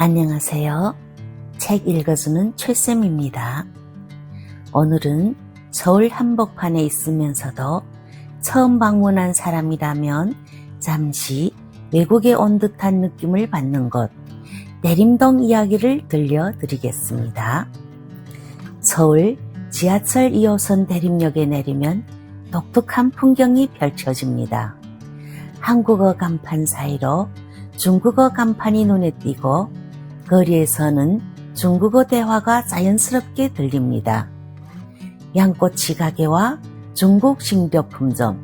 안녕하세요. 책 읽어주는 최쌤입니다. 오늘은 서울 한복판에 있으면서도 처음 방문한 사람이라면 잠시 외국에 온 듯한 느낌을 받는 곳, 내림동 이야기를 들려드리겠습니다. 서울 지하철 2호선 대림역에 내리면 독특한 풍경이 펼쳐집니다. 한국어 간판 사이로 중국어 간판이 눈에 띄고 거리에서는 중국어 대화가 자연스럽게 들립니다. 양꼬치 가게와 중국 식료품점,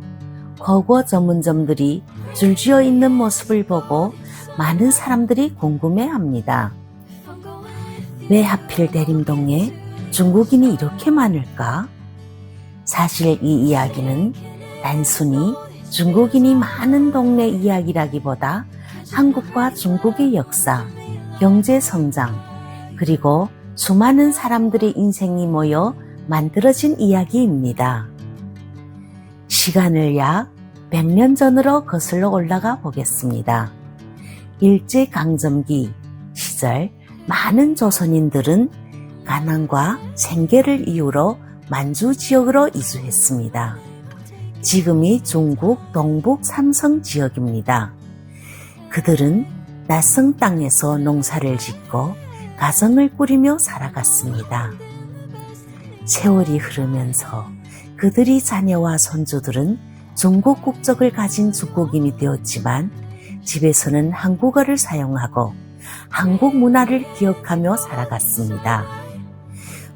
고거 전문점들이 줄지어 있는 모습을 보고 많은 사람들이 궁금해합니다. 왜 하필 대림동에 중국인이 이렇게 많을까? 사실 이 이야기는 단순히 중국인이 많은 동네 이야기라기보다 한국과 중국의 역사, 경제 성장, 그리고 수많은 사람들의 인생이 모여 만들어진 이야기입니다. 시간을 약 100년 전으로 거슬러 올라가 보겠습니다. 일제강점기 시절 많은 조선인들은 가난과 생계를 이유로 만주 지역으로 이주했습니다. 지금이 중국 동북 삼성 지역입니다. 그들은 낯선 땅에서 농사를 짓고 가정을 꾸리며 살아갔습니다. 세월이 흐르면서 그들의 자녀와 손주들은 중국 국적을 가진 중국인이 되었지만 집에서는 한국어를 사용하고 한국 문화를 기억하며 살아갔습니다.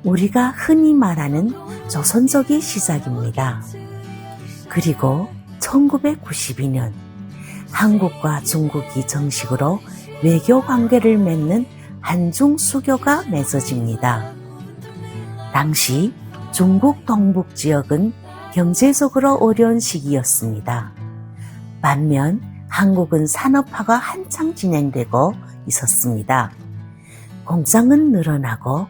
우리가 흔히 말하는 조선족의 시작입니다. 그리고 1992년 한국과 중국이 정식으로 외교 관계를 맺는 한중 수교가 맺어집니다. 당시 중국 동북 지역은 경제적으로 어려운 시기였습니다. 반면 한국은 산업화가 한창 진행되고 있었습니다. 공장은 늘어나고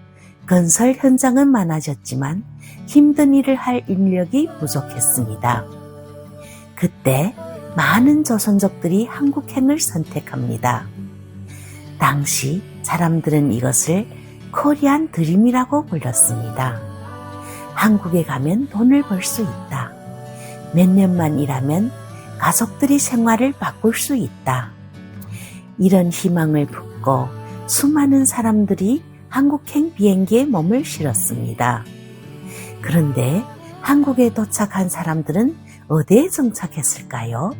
건설 현장은 많아졌지만 힘든 일을 할 인력이 부족했습니다. 그때 많은 조선족들이 한국행을 선택합니다. 당시 사람들은 이것을 코리안 드림이라고 불렀습니다. 한국에 가면 돈을 벌 수 있다. 몇 년만 일하면 가족들이 생활을 바꿀 수 있다. 이런 희망을 품고 수많은 사람들이 한국행 비행기에 몸을 실었습니다. 그런데 한국에 도착한 사람들은 어디에 정착했을까요?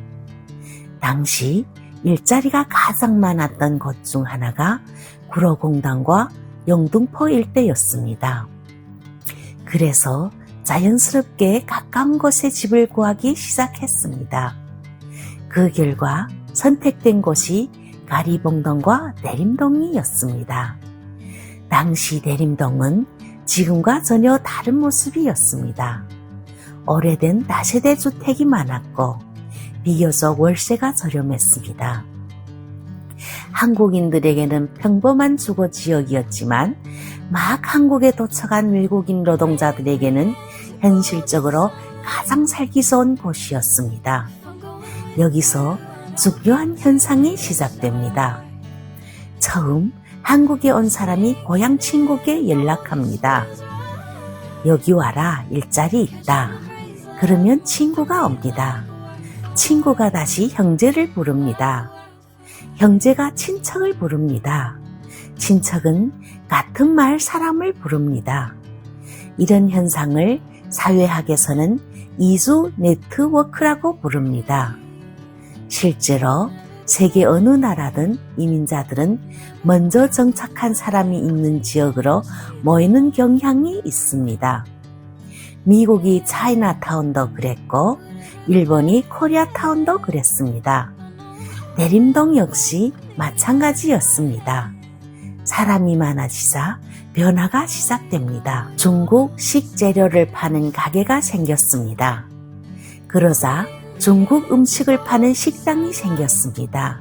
당시 일자리가 가장 많았던 곳 중 하나가 구로공단과 영등포 일대였습니다. 그래서 자연스럽게 가까운 곳에 집을 구하기 시작했습니다. 그 결과 선택된 곳이 가리봉동과 내림동이었습니다. 당시 내림동은 지금과 전혀 다른 모습이었습니다. 오래된 다세대 주택이 많았고 비교적 월세가 저렴했습니다. 한국인들에게는 평범한 주거 지역이었지만 막 한국에 도착한 외국인 노동자들에게는 현실적으로 가장 살기 좋은 곳이었습니다. 여기서 중요한 현상이 시작됩니다. 처음 한국에 온 사람이 고향 친구에게 연락합니다. 여기 와라, 일자리 있다. 그러면 친구가 옵니다. 친구가 다시 형제를 부릅니다. 형제가 친척을 부릅니다. 친척은 같은 마을 사람을 부릅니다. 이런 현상을 사회학에서는 이주 네트워크라고 부릅니다. 실제로 세계 어느 나라든 이민자들은 먼저 정착한 사람이 있는 지역으로 모이는 경향이 있습니다. 미국이 차이나타운도 그랬고 일본이 코리아타운도 그랬습니다. 내림동 역시 마찬가지였습니다. 사람이 많아지자 변화가 시작됩니다. 중국 식재료를 파는 가게가 생겼습니다. 그러자 중국 음식을 파는 식당이 생겼습니다.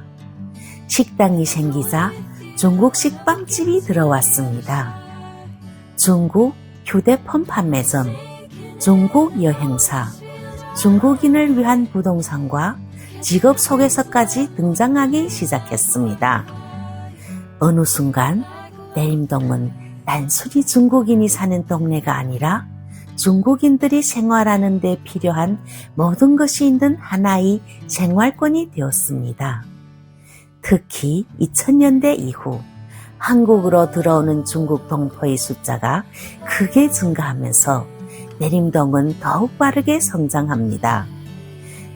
식당이 생기자 중국식 빵집이 들어왔습니다. 중국 휴대폰 판매점, 중국 여행사, 중국인을 위한 부동산과 직업 소개서까지 등장하기 시작했습니다. 어느 순간 내림동은 단순히 중국인이 사는 동네가 아니라 중국인들이 생활하는 데 필요한 모든 것이 있는 하나의 생활권이 되었습니다. 특히 2000년대 이후 한국으로 들어오는 중국 동포의 숫자가 크게 증가하면서 내림동은 더욱 빠르게 성장합니다.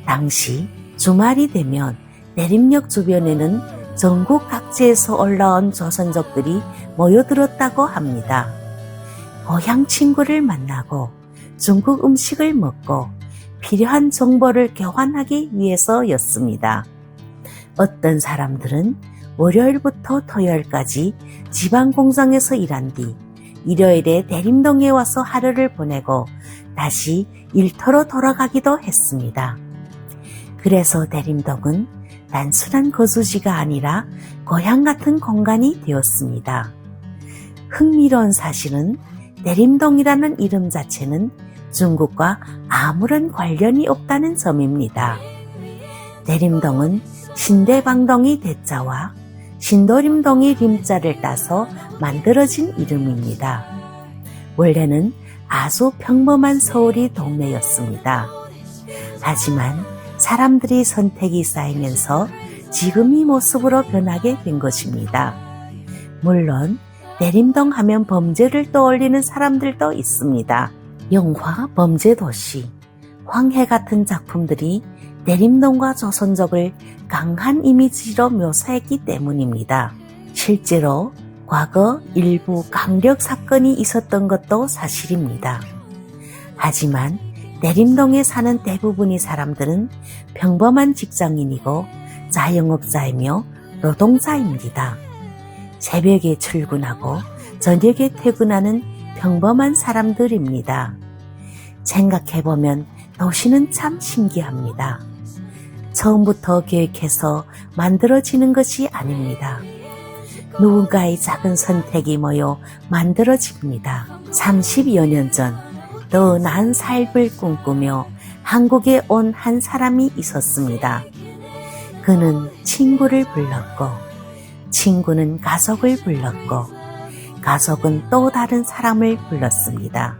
당시 주말이 되면 내림역 주변에는 전국 각지에서 올라온 조선족들이 모여들었다고 합니다. 고향 친구를 만나고 중국 음식을 먹고 필요한 정보를 교환하기 위해서였습니다. 어떤 사람들은 월요일부터 토요일까지 지방 공장에서 일한 뒤 일요일에 내림동에 와서 하루를 보내고 다시 일터로 돌아가기도 했습니다. 그래서 내림동은 단순한 거주지가 아니라 고향 같은 공간이 되었습니다. 흥미로운 사실은 내림동이라는 이름 자체는 중국과 아무런 관련이 없다는 점입니다. 내림동은 신대방동이 대자와 신도림동이 림자를 따서 만들어진 이름입니다. 원래는 아주 평범한 서울이 동네였습니다. 하지만 사람들이 선택이 쌓이면서 지금 이 모습으로 변하게 된 것입니다. 물론 내림동 하면 범죄를 떠올리는 사람들도 있습니다. 영화 범죄도시, 황해 같은 작품들이 내림동과 조선족을 강한 이미지로 묘사했기 때문입니다. 실제로 과거 일부 강력 사건이 있었던 것도 사실입니다. 하지만 내림동에 사는 대부분의 사람들은 평범한 직장인이고 자영업자이며 노동자입니다. 새벽에 출근하고 저녁에 퇴근하는 평범한 사람들입니다. 생각해보면 도시는 참 신기합니다. 처음부터 계획해서 만들어지는 것이 아닙니다. 누군가의 작은 선택이 모여 만들어집니다. 30여 년 전 더 나은 삶을 꿈꾸며 한국에 온 한 사람이 있었습니다. 그는 친구를 불렀고 친구는 가족을 불렀고 가족은 또 다른 사람을 불렀습니다.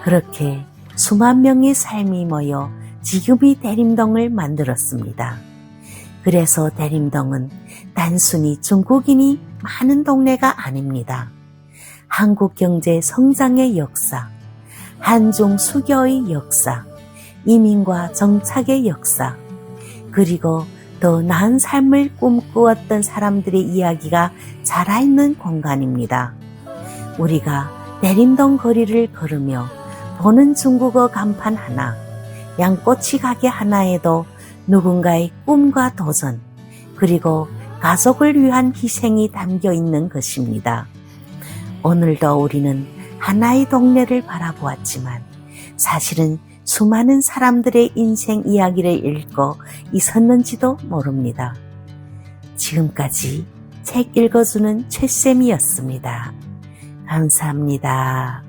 그렇게 수만 명의 삶이 모여 지금의 내림동을 만들었습니다. 그래서 내림동은 단순히 중국인이 많은 동네가 아닙니다. 한국 경제 성장의 역사, 한중 수교의 역사, 이민과 정착의 역사, 그리고 더 나은 삶을 꿈꾸었던 사람들의 이야기가 살아있는 공간입니다. 우리가 내림동 거리를 걸으며 보는 중국어 간판 하나, 양꼬치 가게 하나에도 누군가의 꿈과 도전, 그리고 가족을 위한 희생이 담겨 있는 것입니다. 오늘도 우리는 하나의 동네를 바라보았지만 사실은 수많은 사람들의 인생 이야기를 읽고 있었는지도 모릅니다. 지금까지 책 읽어주는 최쌤이었습니다. 감사합니다.